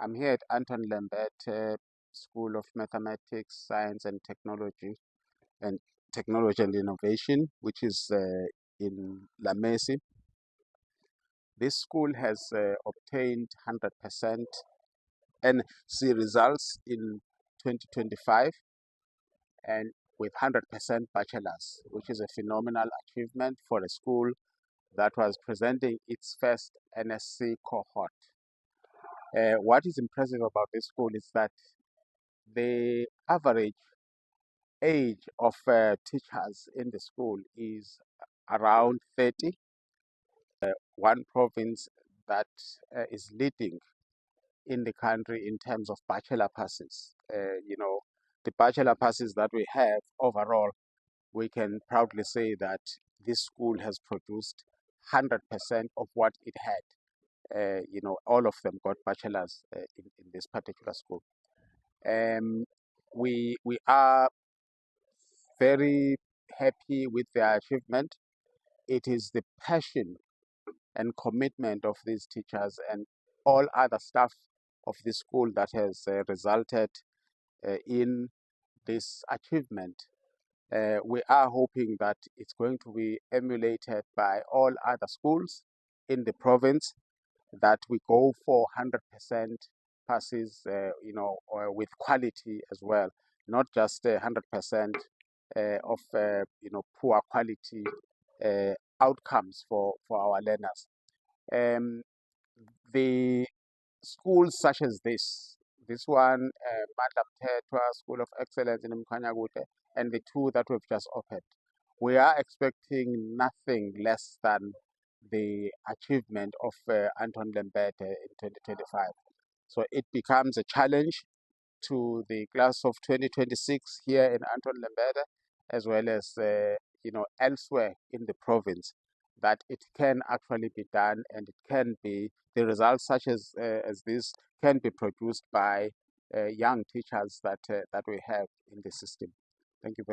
I'm here at Anton Lambert School of Mathematics, Science and Technology and Innovation, which is in Lamesi. This school has obtained 100% NC results in 2025 and with 100% bachelors, which is a phenomenal achievement for a school that was presenting its first NSC cohort. What is impressive about this school is that the average age of teachers in the school is around 30. One province that is leading in the country in terms of bachelor passes. The bachelor passes that we have overall, we can proudly say that this school has produced 100% of what it had. All of them got bachelors in this particular school. We are very happy with their achievement. It is the passion and commitment of these teachers and all other staff of the school that has resulted in this achievement. We are hoping that it's going to be emulated by all other schools in the province, that we go for 100% passes, with quality as well, not just 100% of poor quality outcomes for our learners. The schools such as this one, Madam Tetwa School of Excellence in Mkhanyagute, and the two that we've just opened, we are expecting nothing less than the achievement of Anton Lambert in 2025. So it becomes a challenge to the class of 2026 here in Anton Lambert, as well as elsewhere in the province, that it can actually be done, and it can be, the results such as this can be produced by young teachers that we have in the system. Thank you very